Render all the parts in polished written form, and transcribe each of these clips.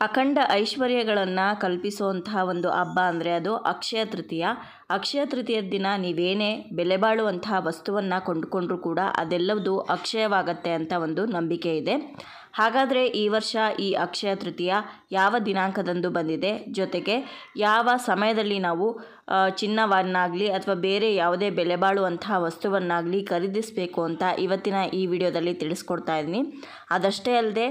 ಅಖಂಡ ಐಶ್ವರ್ಯಗಳನ್ನು ಕಲ್ಪಿಸುವಂತಹ ಒಂದು ಹಬ್ಬ ಅಂದರೆ ಅದು ಅಕ್ಷಯ ತೃತೀಯ. ಅಕ್ಷಯ ತೃತೀಯದ ದಿನ ನೀವೇನೇ ಬೆಲೆ ಬಾಳುವಂತಹ ವಸ್ತುವನ್ನು ಕೊಂಡುಕೊಂಡ್ರೂ ಕೂಡ ಅದೆಲ್ಲವೂ ಅಕ್ಷಯವಾಗತ್ತೆ ಅಂತ ಒಂದು ನಂಬಿಕೆ ಇದೆ. ಹಾಗಾದರೆ ಈ ವರ್ಷ ಈ ಅಕ್ಷಯ ತೃತೀಯ ಯಾವ ದಿನಾಂಕದಂದು ಬಂದಿದೆ, ಜೊತೆಗೆ ಯಾವ ಸಮಯದಲ್ಲಿ ನಾವು ಚಿನ್ನವನ್ನಾಗಲಿ ಅಥವಾ ಬೇರೆ ಯಾವುದೇ ಬೆಲೆ ಬಾಳುವಂತಹ ವಸ್ತುವನ್ನಾಗಲಿ ಖರೀದಿಸಬೇಕು ಅಂತ ಇವತ್ತಿನ ಈ ವಿಡಿಯೋದಲ್ಲಿ ತಿಳಿಸ್ಕೊಡ್ತಾ ಇದ್ದೀನಿ. ಅದಷ್ಟೇ ಅಲ್ಲದೆ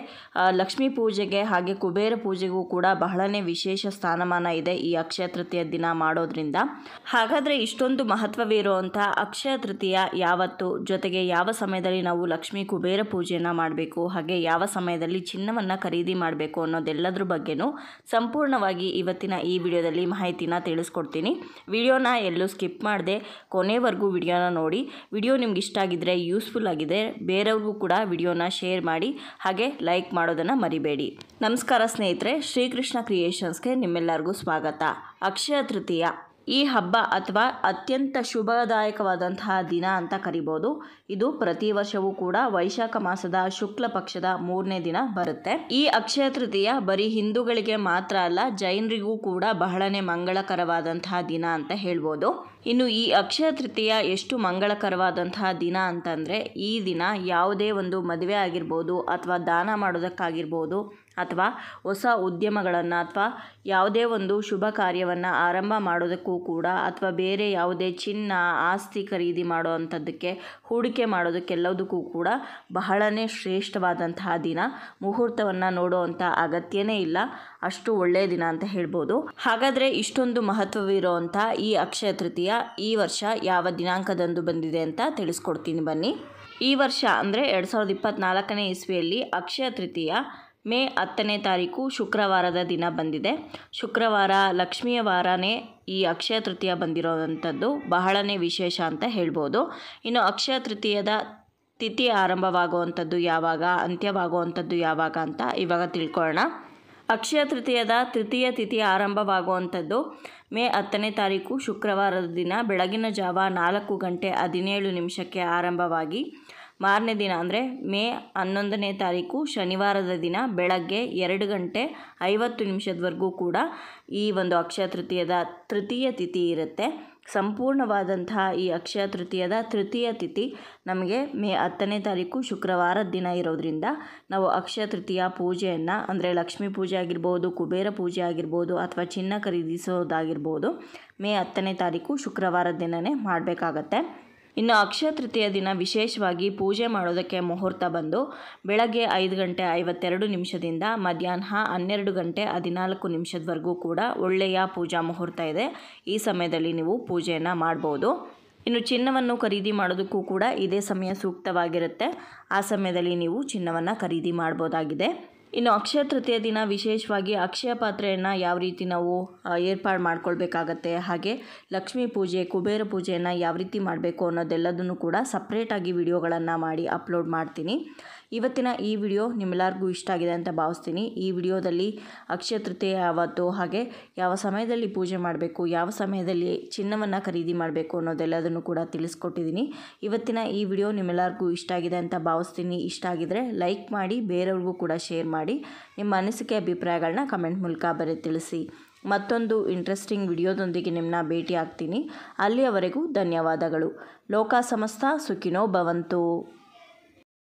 ಲಕ್ಷ್ಮೀ ಪೂಜೆಗೆ ಹಾಗೆ ಕುಬೇರ ಪೂಜೆಗೂ ಕೂಡ ಬಹಳನೇ ವಿಶೇಷ ಸ್ಥಾನಮಾನ ಇದೆ ಈ ಅಕ್ಷಯ ತೃತೀಯ ದಿನ ಮಾಡೋದ್ರಿಂದ. ಹಾಗಾದರೆ ಇಷ್ಟೊಂದು ಮಹತ್ವವಿರುವಂಥ ಅಕ್ಷಯ ತೃತೀಯ ಯಾವತ್ತು, ಜೊತೆಗೆ ಯಾವ ಸಮಯದಲ್ಲಿ ನಾವು ಲಕ್ಷ್ಮೀ ಕುಬೇರ ಪೂಜೆಯನ್ನು ಮಾಡಬೇಕು, ಹಾಗೆ ಯಾವ ಸಮಯದಲ್ಲಿ ಚಿನ್ನವನ್ನು ಖರೀದಿ ಮಾಡಬೇಕು ಅನ್ನೋದೆಲ್ಲದ್ರ ಬಗ್ಗೆನೂ ಸಂಪೂರ್ಣವಾಗಿ ಇವತ್ತಿನ ಈ ವಿಡಿಯೋದಲ್ಲಿ ಮಾಹಿತಿನ ತಿಳಿಸ್ಕೊಡ್ತೀನಿ. ವಿಡಿಯೋನ ಎಲ್ಲೂ ಸ್ಕಿಪ್ ಮಾಡದೆ ಕೊನೆವರೆಗೂ ವಿಡಿಯೋನ ನೋಡಿ. ವಿಡಿಯೋ ನಿಮ್ಗೆ ಇಷ್ಟ ಆಗಿದ್ರೆ, ಯೂಸ್ಫುಲ್ ಆಗಿದೆ, ಬೇರೆಯವ್ರಿಗೂ ಕೂಡ ವಿಡಿಯೋನ ಶೇರ್ ಮಾಡಿ, ಹಾಗೆ ಲೈಕ್ ಮಾಡೋದನ್ನು ಮರಿಬೇಡಿ. ನಮಸ್ಕಾರ ಸ್ನೇಹಿತರೆ, ಶ್ರೀಕೃಷ್ಣ ಕ್ರಿಯೇಷನ್ಸ್ಗೆ ನಿಮ್ಮೆಲ್ಲರಿಗೂ ಸ್ವಾಗತ. ಅಕ್ಷಯ ತೃತೀಯ ಈ ಹಬ್ಬ ಅಥವಾ ಅತ್ಯಂತ ಶುಭದಾಯಕವಾದಂತಹ ದಿನ ಅಂತ ಕರಿಬೋದು. ಇದು ಪ್ರತಿ ವರ್ಷವೂ ಕೂಡ ವೈಶಾಖ ಮಾಸದ ಶುಕ್ಲ ಪಕ್ಷದ 3ನೇ ದಿನ ಬರುತ್ತೆ. ಈ ಅಕ್ಷಯ ತೃತೀಯ ಬರೀ ಹಿಂದೂಗಳಿಗೆ ಮಾತ್ರ ಅಲ್ಲ, ಜೈನರಿಗೂ ಕೂಡ ಬಹಳನೇ ಮಂಗಳಕರವಾದಂತಹ ದಿನ ಅಂತ ಹೇಳ್ಬೋದು. ಇನ್ನು ಈ ಅಕ್ಷಯ ತೃತೀಯ ಎಷ್ಟು ಮಂಗಳಕರವಾದಂತಹ ದಿನ ಅಂತಂದರೆ, ಈ ದಿನ ಯಾವುದೇ ಒಂದು ಮದುವೆ ಆಗಿರ್ಬೋದು ಅಥವಾ ದಾನ ಮಾಡೋದಕ್ಕಾಗಿರ್ಬೋದು ಅಥವಾ ಹೊಸ ಉದ್ಯಮಗಳನ್ನು ಅಥವಾ ಯಾವುದೇ ಒಂದು ಶುಭ ಕಾರ್ಯವನ್ನು ಆರಂಭ ಮಾಡೋದಕ್ಕೂ ಕೂಡ ಅಥವಾ ಬೇರೆ ಯಾವುದೇ ಚಿನ್ನ ಆಸ್ತಿ ಖರೀದಿ ಮಾಡೋ ಅಂಥದ್ದಕ್ಕೆ, ಹೂಡಿಕೆ ಮಾಡೋದಕ್ಕೆಲ್ಲದಕ್ಕೂ ಕೂಡ ಬಹಳನೇ ಶ್ರೇಷ್ಠವಾದಂತಹ ದಿನ. ಮುಹೂರ್ತವನ್ನು ನೋಡುವಂಥ ಅಗತ್ಯನೇ ಇಲ್ಲ, ಅಷ್ಟು ಒಳ್ಳೆಯ ದಿನ ಅಂತ ಹೇಳ್ಬೋದು. ಹಾಗಾದರೆ ಇಷ್ಟೊಂದು ಮಹತ್ವವಿರುವಂಥ ಈ ಅಕ್ಷಯ ತೃತೀಯ ಈ ವರ್ಷ ಯಾವ ದಿನಾಂಕದಂದು ಬಂದಿದೆ ಅಂತ ತಿಳಿಸ್ಕೊಡ್ತೀನಿ ಬನ್ನಿ. ಈ ವರ್ಷ ಅಂದರೆ 2024ನೇ ಇಸ್ವಿಯಲ್ಲಿ ಅಕ್ಷಯ ತೃತೀಯ ಮೇ 10ನೇ ತಾರೀಕು ಶುಕ್ರವಾರದ ದಿನ ಬಂದಿದೆ. ಶುಕ್ರವಾರ ಲಕ್ಷ್ಮಿಯ ವಾರನೇ ಈ ಅಕ್ಷಯ ತೃತೀಯ ಬಂದಿರೋವಂಥದ್ದು ಬಹಳನೇ ವಿಶೇಷ ಅಂತ ಹೇಳ್ಬೋದು. ಇನ್ನು ಅಕ್ಷಯ ತೃತೀಯದ ತಿಥಿ ಆರಂಭವಾಗುವಂಥದ್ದು ಯಾವಾಗ, ಅಂತ್ಯವಾಗುವಂಥದ್ದು ಯಾವಾಗ ಅಂತ ಇವಾಗ ತಿಳ್ಕೊಳ್ಳೋಣ. ಅಕ್ಷಯ ತೃತೀಯದ ತೃತೀಯ ತಿಥಿ ಆರಂಭವಾಗುವಂಥದ್ದು ಮೇ 10ನೇ ತಾರೀಕು ಶುಕ್ರವಾರದ ದಿನ ಬೆಳಗಿನ ಜಾವ 4:17 ಆರಂಭವಾಗಿ ಮಾರನೇ ದಿನ ಅಂದರೆ ಮೇ 11ನೇ ತಾರೀಕು ಶನಿವಾರದ ದಿನ ಬೆಳಗ್ಗೆ 2:50 ಕೂಡ ಈ ಒಂದು ಅಕ್ಷಯ ತೃತೀಯದ ತೃತೀಯ ತಿಥಿ ಇರುತ್ತೆ. ಸಂಪೂರ್ಣವಾದಂತಹ ಈ ಅಕ್ಷಯ ತೃತೀಯದ ತೃತೀಯ ತಿಥಿ ನಮಗೆ ಮೇ 10ನೇ ತಾರೀಕು ಶುಕ್ರವಾರದ ದಿನ ಇರೋದ್ರಿಂದ ನಾವು ಅಕ್ಷಯ ತೃತೀಯ ಪೂಜೆಯನ್ನು ಅಂದರೆ ಲಕ್ಷ್ಮೀ ಪೂಜೆ ಆಗಿರ್ಬೋದು, ಕುಬೇರ ಪೂಜೆ ಆಗಿರ್ಬೋದು ಅಥವಾ ಚಿನ್ನ ಖರೀದಿಸೋದಾಗಿರ್ಬೋದು ಮೇ 10ನೇ ತಾರೀಕು ಶುಕ್ರವಾರದ ದಿನವೇ ಮಾಡಬೇಕಾಗತ್ತೆ. ಇನ್ನು ಅಕ್ಷಯ ತೃತೀಯ ದಿನ ವಿಶೇಷವಾಗಿ ಪೂಜೆ ಮಾಡೋದಕ್ಕೆ ಮುಹೂರ್ತ ಬಂದು ಬೆಳಗ್ಗೆ 5:52 ಮಧ್ಯಾಹ್ನ 12:14 ಕೂಡ ಒಳ್ಳೆಯ ಪೂಜಾ ಮುಹೂರ್ತ ಇದೆ. ಈ ಸಮಯದಲ್ಲಿ ನೀವು ಪೂಜೆಯನ್ನು ಮಾಡ್ಬೋದು. ಇನ್ನು ಚಿನ್ನವನ್ನು ಖರೀದಿ ಮಾಡೋದಕ್ಕೂ ಕೂಡ ಇದೇ ಸಮಯ ಸೂಕ್ತವಾಗಿರುತ್ತೆ. ಆ ಸಮಯದಲ್ಲಿ ನೀವು ಚಿನ್ನವನ್ನು ಖರೀದಿ ಮಾಡ್ಬೋದಾಗಿದೆ. ಇನ್ನು ಅಕ್ಷಯ ತೃತೀಯ ದಿನ ವಿಶೇಷವಾಗಿ ಅಕ್ಷಯ ಪಾತ್ರೆಯನ್ನು ಯಾವ ರೀತಿ ನಾವು ಏರ್ಪಾಡು ಮಾಡ್ಕೊಳ್ಬೇಕಾಗತ್ತೆ, ಹಾಗೆ ಲಕ್ಷ್ಮೀ ಪೂಜೆ ಕುಬೇರ ಪೂಜೆಯನ್ನು ಯಾವ ರೀತಿ ಮಾಡಬೇಕು ಅನ್ನೋದೆಲ್ಲದನ್ನು ಕೂಡ ಸಪ್ರೇಟಾಗಿ ವಿಡಿಯೋಗಳನ್ನು ಮಾಡಿ ಅಪ್ಲೋಡ್ ಮಾಡ್ತೀನಿ. ಇವತ್ತಿನ ಈ ವಿಡಿಯೋ ನಿಮ್ಮೆಲ್ಲರಿಗೂ ಇಷ್ಟ ಆಗಿದೆ ಅಂತ ಭಾವಿಸ್ತೀನಿ. ಈ ವಿಡಿಯೋದಲ್ಲಿ ಅಕ್ಷಯ ತೃತೀಯ ಯಾವತ್ತು, ಹಾಗೆ ಯಾವ ಸಮಯದಲ್ಲಿ ಪೂಜೆ ಮಾಡಬೇಕು, ಯಾವ ಸಮಯದಲ್ಲಿ ಚಿನ್ನವನ್ನು ಖರೀದಿ ಮಾಡಬೇಕು ಅನ್ನೋದೆಲ್ಲದನ್ನು ಕೂಡ ತಿಳಿಸ್ಕೊಟ್ಟಿದ್ದೀನಿ. ಇವತ್ತಿನ ಈ ವಿಡಿಯೋ ನಿಮ್ಮೆಲ್ಲರಿಗೂ ಇಷ್ಟ ಆಗಿದೆ ಅಂತ ಭಾವಿಸ್ತೀನಿ. ಇಷ್ಟ ಆಗಿದರೆ ಲೈಕ್ ಮಾಡಿ, ಬೇರೆಯವ್ರಿಗೂ ಕೂಡ ಶೇರ್ ಮಾಡಿ, ನಿಮ್ಮ ಅನಿಸಿಕೆ ಅಭಿಪ್ರಾಯಗಳನ್ನ ಕಮೆಂಟ್ ಮೂಲಕ ಬರೆದು ತಿಳಿಸಿ. ಮತ್ತೊಂದು ಇಂಟ್ರೆಸ್ಟಿಂಗ್ ವಿಡಿಯೋದೊಂದಿಗೆ ನಿಮ್ಮನ್ನ ಭೇಟಿ ಆಗ್ತೀನಿ. ಅಲ್ಲಿಯವರೆಗೂ ಧನ್ಯವಾದಗಳು. ಲೋಕ ಸಮಸ್ತ ಸುಖಿನೋ ಭವಂತು.